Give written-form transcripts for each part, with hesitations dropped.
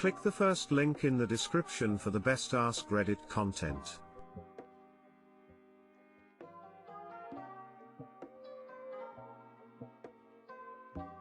Click the first link in the description for the best Askreddit content.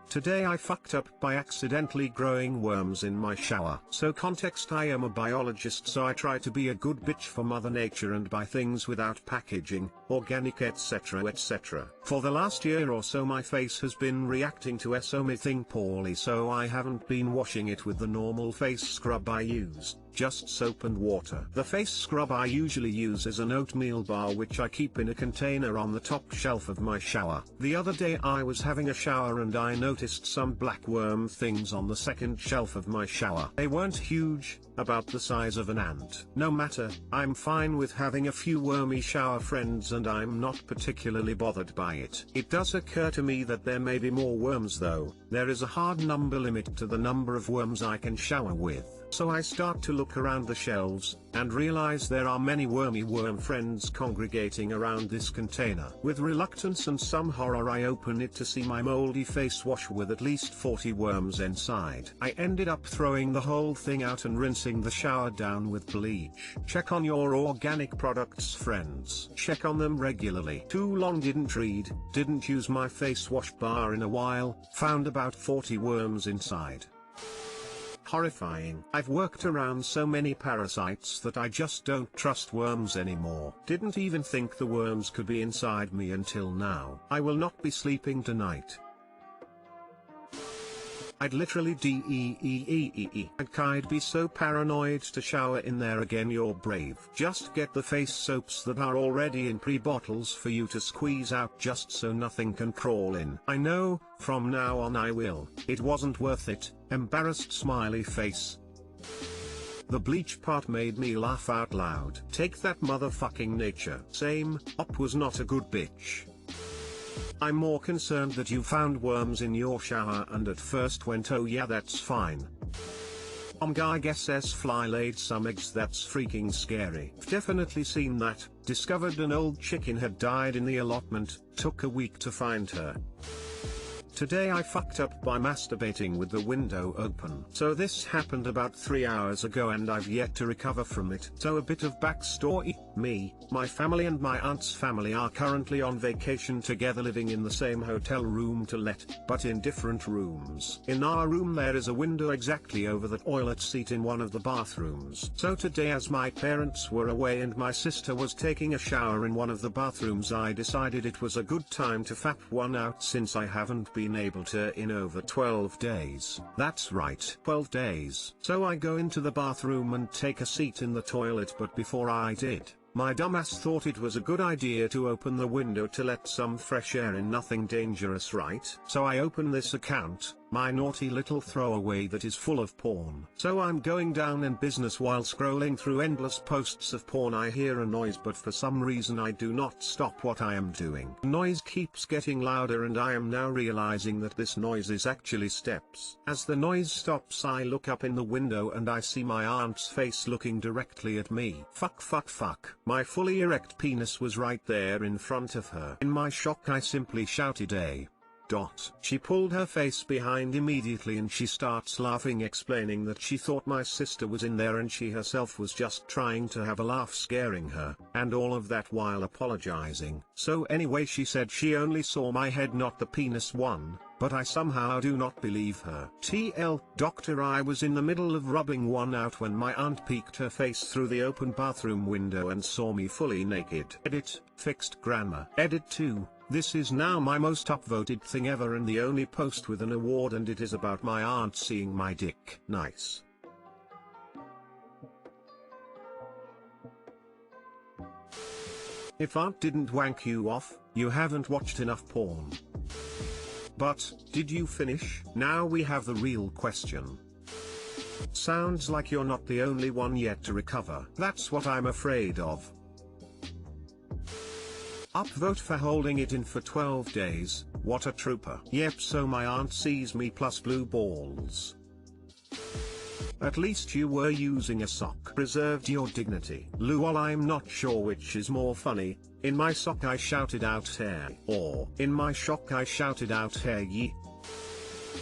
Today I fucked up by accidentally growing worms in my shower. So context: I am a biologist, so I try to be a good bitch for Mother Nature and buy things without packaging, organic etc etc. For the last year or so my face has been reacting to something poorly, so I haven't been washing it with the normal face scrub I use, just soap and water. The face scrub I usually use is an oatmeal bar which I keep in a container on the top shelf of my shower. The other day I was having a shower and I noticed some black worm things on the second shelf of my shower. They weren't huge, about the size of an ant. No matter, I'm fine with having a few wormy shower friends and I'm not particularly bothered by it. It does occur to me that there may be more worms though. There is a hard number limit to the number of worms I can shower with. So I start to look around the shelves, and realize there are many wormy worm friends congregating around this container. With reluctance and some horror I open it to see my moldy face wash with at least 40 worms inside. I ended up throwing the whole thing out and rinsing the shower down with bleach. Check on your organic products friends. Check on them regularly. Too long didn't read, didn't use my face wash bar in a while, found about 40 worms inside. Horrifying. I've worked around so many parasites that I just don't trust worms anymore. Didn't even think the worms could be inside me until now. I will not be sleeping tonight. I'd literally I'd be so paranoid to shower in there again. You're brave. Just get the face soaps that are already in pre-bottles for you to squeeze out just so nothing can crawl in. I know, from now on I will. It wasn't worth it. Embarrassed smiley face. The bleach part made me laugh out loud. Take that motherfucking nature. Same, Op was not a good bitch. I'm more concerned that you found worms in your shower and at first went, oh yeah, that's fine. I guess fly laid some eggs. That's freaking scary. Definitely seen that. Discovered an old chicken had died in the allotment, took a week to find her. Today I fucked up by masturbating with the window open. So this happened about 3 hours ago and I've yet to recover from it. So a bit of backstory. Me, my family and my aunt's family are currently on vacation together, living in the same hotel room to let, but in different rooms. In our room there is a window exactly over the toilet seat in one of the bathrooms. So today, as my parents were away and my sister was taking a shower in one of the bathrooms, I decided it was a good time to fap one out since I haven't been able to in over 12 days. That's right, 12 days. So I go into the bathroom and take a seat in the toilet, but before I did, my dumbass thought it was a good idea to open the window to let some fresh air in. Nothing dangerous, right? So I open this account, my naughty little throwaway that is full of porn. So I'm going down in business while scrolling through endless posts of porn. I hear a noise, but for some reason I do not stop what I am doing. The noise keeps getting louder and I am now realizing that this noise is actually steps. As the noise stops I look up in the window and I see my aunt's face looking directly at me. Fuck. My fully erect penis was right there in front of her. In my shock I simply shouted a dot. She pulled her face behind immediately and she starts laughing, explaining that she thought my sister was in there and she herself was just trying to have a laugh, scaring her, and all of that while apologizing. So anyway, she said she only saw my head, not the penis one, but I somehow do not believe her. TL, doctor, I was in the middle of rubbing one out when my aunt peeked her face through the open bathroom window and saw me fully naked. Edit, fixed grammar. Edit 2. This is now my most upvoted thing ever and the only post with an award, and it is about my aunt seeing my dick. Nice. If aunt didn't wank you off, you haven't watched enough porn. But, did you finish? Now we have the real question. Sounds like you're not the only one yet to recover. That's what I'm afraid of. Upvote for holding it in for 12 days, what a trooper. Yep, so my aunt sees me plus blue balls. At least you were using a sock. Preserved your dignity. Lol, I'm not sure which is more funny. In my sock I shouted out hair, or in my shock I shouted out hair ye.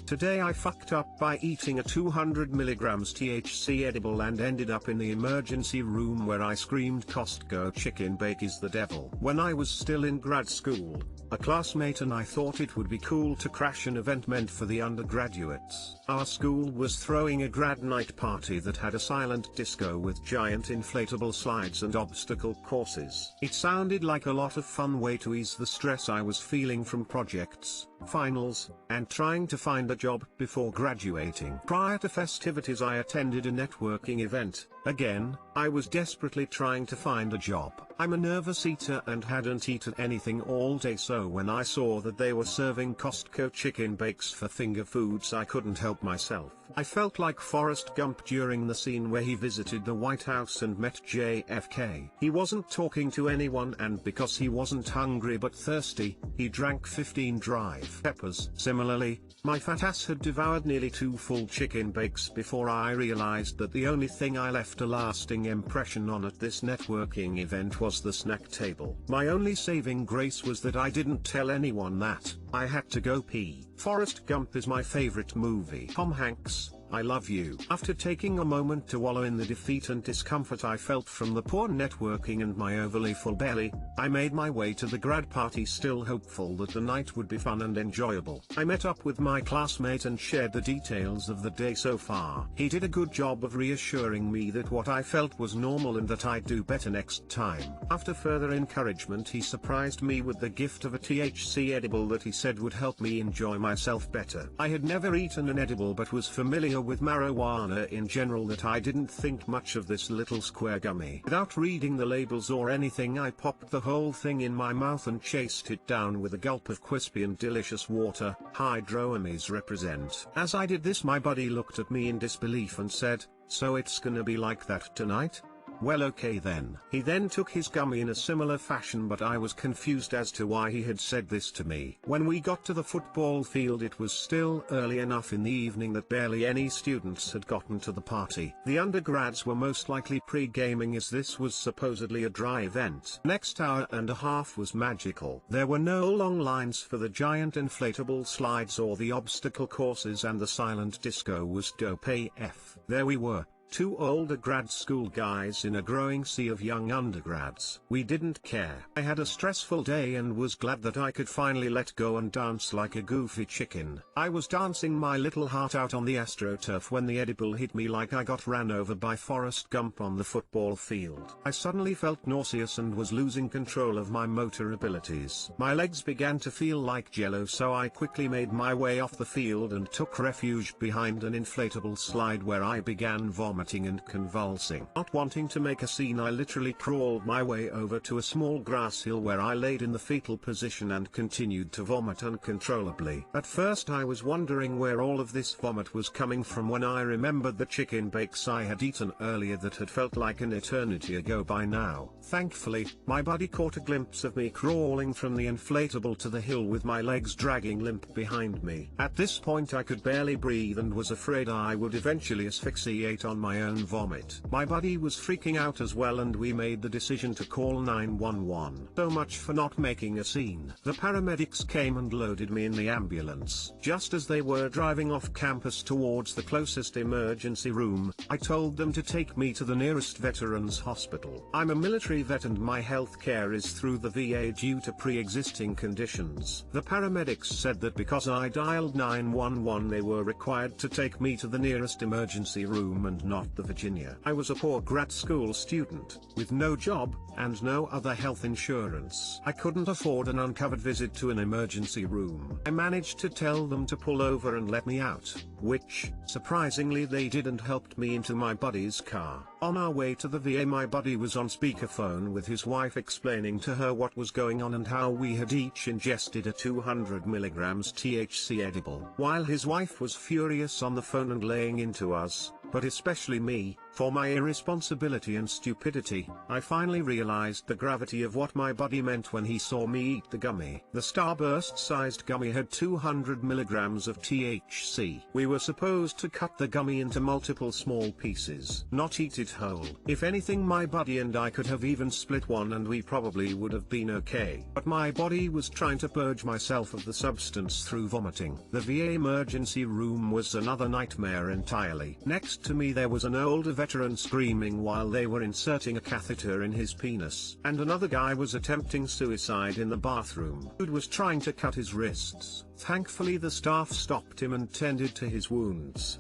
Today I fucked up by eating a 200 milligrams THC edible and ended up in the emergency room where I screamed Costco chicken bake is the devil. When I was still in grad school, a classmate and I thought it would be cool to crash an event meant for the undergraduates. Our school was throwing a grad night party that had a silent disco with giant inflatable slides and obstacle courses. It sounded like a lot of fun way to ease the stress I was feeling from projects, finals, and trying to find a job before graduating. Prior to festivities I attended a networking event. Again, I was desperately trying to find a job. I'm a nervous eater and hadn't eaten anything all day, so when I saw that they were serving Costco chicken bakes for finger foods I couldn't help myself. I felt like Forrest Gump during the scene where he visited the White House and met JFK. He wasn't talking to anyone, and because he wasn't hungry but thirsty, he drank 15 dry peppers. Similarly, my fat ass had devoured nearly 2 full chicken bakes before I realized that the only thing I left a lasting impression on at this networking event was the snack table. My only saving grace was that I didn't tell anyone that I had to go pee. Forrest Gump is my favorite movie. Tom Hanks, I love you. After taking a moment to wallow in the defeat and discomfort I felt from the poor networking and my overly full belly, I made my way to the grad party, still hopeful that the night would be fun and enjoyable. I met up with my classmate and shared the details of the day so far. He did a good job of reassuring me that what I felt was normal and that I'd do better next time. After further encouragement, he surprised me with the gift of a THC edible that he said would help me enjoy myself better. I had never eaten an edible but was familiar with marijuana in general, that I didn't think much of this little square gummy. Without reading the labels or anything, I popped the whole thing in my mouth and chased it down with a gulp of crispy and delicious water. Hydroamies represent. As I did this, my buddy looked at me in disbelief and said, "So it's gonna be like that tonight? Well, okay then." He then took his gummy in a similar fashion, but I was confused as to why he had said this to me. When we got to the football field, it was still early enough in the evening that barely any students had gotten to the party. The undergrads were most likely pre-gaming, as this was supposedly a dry event. Next hour and a half was magical. There were no long lines for the giant inflatable slides or the obstacle courses, and the silent disco was dope AF. There we were, 2 older grad school guys in a growing sea of young undergrads. We didn't care. I had a stressful day and was glad that I could finally let go and dance like a goofy chicken. I was dancing my little heart out on the AstroTurf when the edible hit me like I got ran over by Forrest Gump on the football field. I suddenly felt nauseous and was losing control of my motor abilities. My legs began to feel like jello, so I quickly made my way off the field and took refuge behind an inflatable slide where I began vomiting and convulsing. Not wanting to make a scene, I literally crawled my way over to a small grass hill where I laid in the fetal position and continued to vomit uncontrollably. At first I was wondering where all of this vomit was coming from when I remembered the chicken bakes I had eaten earlier that had felt like an eternity ago by now. Thankfully, my buddy caught a glimpse of me crawling from the inflatable to the hill with my legs dragging limp behind me. At this point I could barely breathe and was afraid I would eventually asphyxiate on my own vomit. My buddy was freaking out as well, and we made the decision to call 911. So much for not making a scene. The paramedics came and loaded me in the ambulance. Just as they were driving off campus towards the closest emergency room, I told them to take me to the nearest veterans hospital. I'm a military vet and my health care is through the VA due to pre-existing conditions. The paramedics said that because I dialed 911 they were required to take me to the nearest emergency room and not the Virginia. I was a poor grad school student, with no job, and no other health insurance. I couldn't afford an uncovered visit to an emergency room. I managed to tell them to pull over and let me out, which, surprisingly, they did, and helped me into my buddy's car. On our way to the VA, my buddy was on speakerphone with his wife explaining to her what was going on and how we had each ingested a 200 milligrams THC edible. While his wife was furious on the phone and laying into us, but especially me, For my irresponsibility and stupidity, I finally realized the gravity of what my buddy meant when he saw me eat the gummy. The starburst-sized gummy had 200 milligrams of THC. We were supposed to cut the gummy into multiple small pieces, not eat it whole. If anything, my buddy and I could have even split one and we probably would have been okay. But my body was trying to purge myself of the substance through vomiting. The VA emergency room was another nightmare entirely. Next to me there was an older veteran screaming while they were inserting a catheter in his penis. And another guy was attempting suicide in the bathroom. Dude was trying to cut his wrists. Thankfully the staff stopped him and tended to his wounds.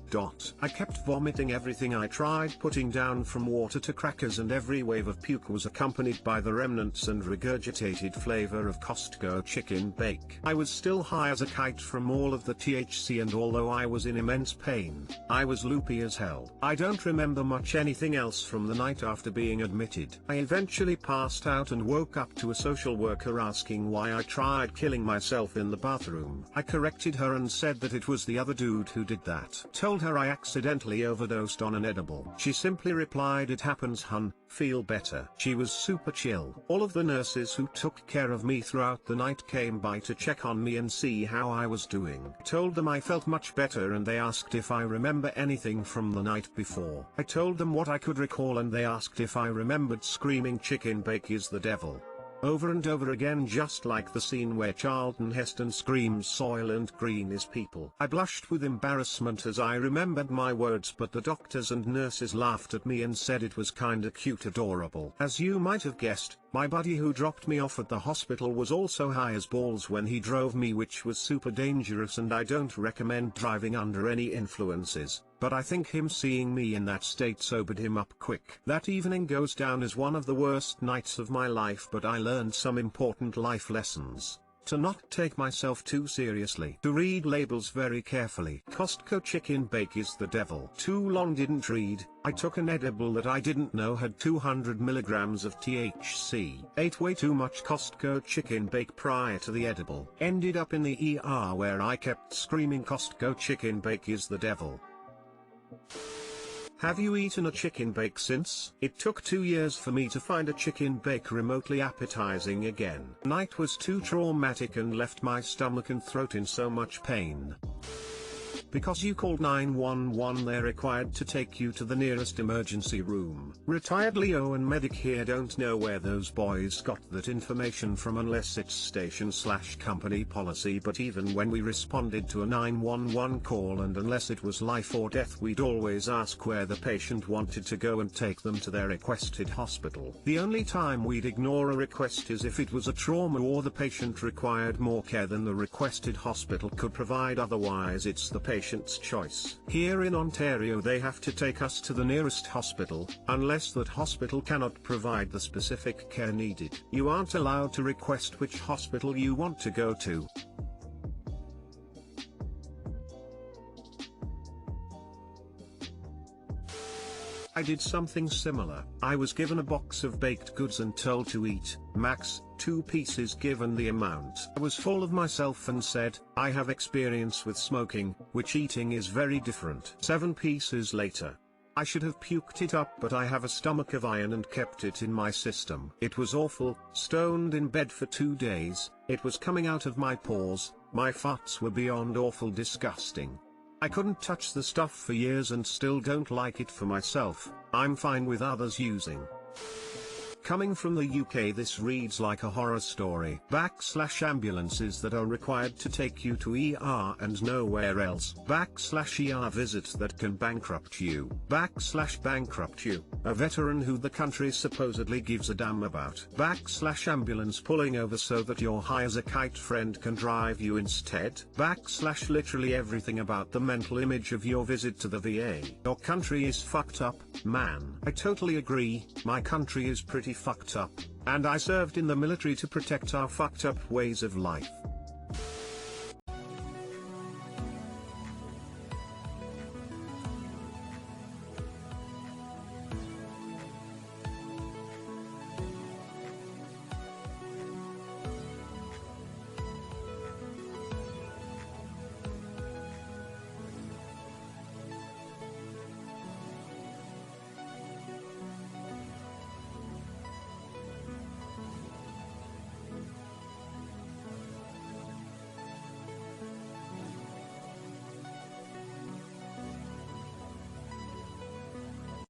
I kept vomiting everything I tried putting down, from water to crackers, and every wave of puke was accompanied by the remnants and regurgitated flavor of Costco chicken bake. I was still high as a kite from all of the THC, and although I was in immense pain, I was loopy as hell. I don't remember much anything else from the night after being admitted. I eventually passed out and woke up to a social worker asking why I tried killing myself in the bathroom. I corrected her and said that it was the other dude who did that. Told her I accidentally overdosed on an edible. She simply replied, "It happens, hun, feel better." She was super chill. All of the nurses who took care of me throughout the night came by to check on me and see how I was doing. Told them I felt much better and they asked if I remember anything from the night before. I told them what I could recall and they asked if I remembered screaming chicken bake is the devil over and over again, just like the scene where Charlton Heston screams Soylent Green is people. I blushed with embarrassment as I remembered my words, but the doctors and nurses laughed at me and said it was kinda cute, adorable. As you might have guessed, my buddy who dropped me off at the hospital was also high as balls when he drove me, which was super dangerous, and I don't recommend driving under any influences. But I think him seeing me in that state sobered him up quick. That evening goes down as one of the worst nights of my life, but I learned some important life lessons. To not take myself too seriously. To read labels very carefully. Costco chicken bake is the devil. Too long didn't read. I took an edible that I didn't know had 200 milligrams of THC. Ate way too much Costco chicken bake prior to the edible. Ended up in the ER where I kept screaming Costco chicken bake is the devil. Have you eaten a chicken bake since? It took 2 years for me to find a chicken bake remotely appetizing again. Night was too traumatic and left my stomach and throat in so much pain. Because you called 911, they're required to take you to the nearest emergency room. Retired Leo and medic here don't know where those boys got that information from unless it's station/company policy, but even when we responded to a 911 call and unless it was life or death, we'd always ask where the patient wanted to go and take them to their requested hospital. The only time we'd ignore a request is if it was a trauma or the patient required more care than the requested hospital could provide, otherwise it's the patient's choice. Here in Ontario they have to take us to the nearest hospital, unless that hospital cannot provide the specific care needed. You aren't allowed to request which hospital you want to go to. I did something similar. I was given a box of baked goods and told to eat, max, 2 pieces given the amount. I was full of myself and said, I have experience with smoking, which eating is very different. 7 pieces later. I should have puked it up, but I have a stomach of iron and kept it in my system. It was awful, stoned in bed for 2 days, it was coming out of my pores, my farts were beyond awful, disgusting. I couldn't touch the stuff for years and still don't like it for myself. I'm fine with others using. Coming from the UK, this reads like a horror story. Ambulances that are required to take you to ER and nowhere else. ER visits that can bankrupt you. Bankrupt you. A veteran who the country supposedly gives a damn about. Ambulance pulling over so that your high as a kite friend can drive you instead. Literally everything about the mental image of your visit to the VA. Your country is fucked up, man. I totally agree, my country is pretty fucked up, and I served in the military to protect our fucked up ways of life.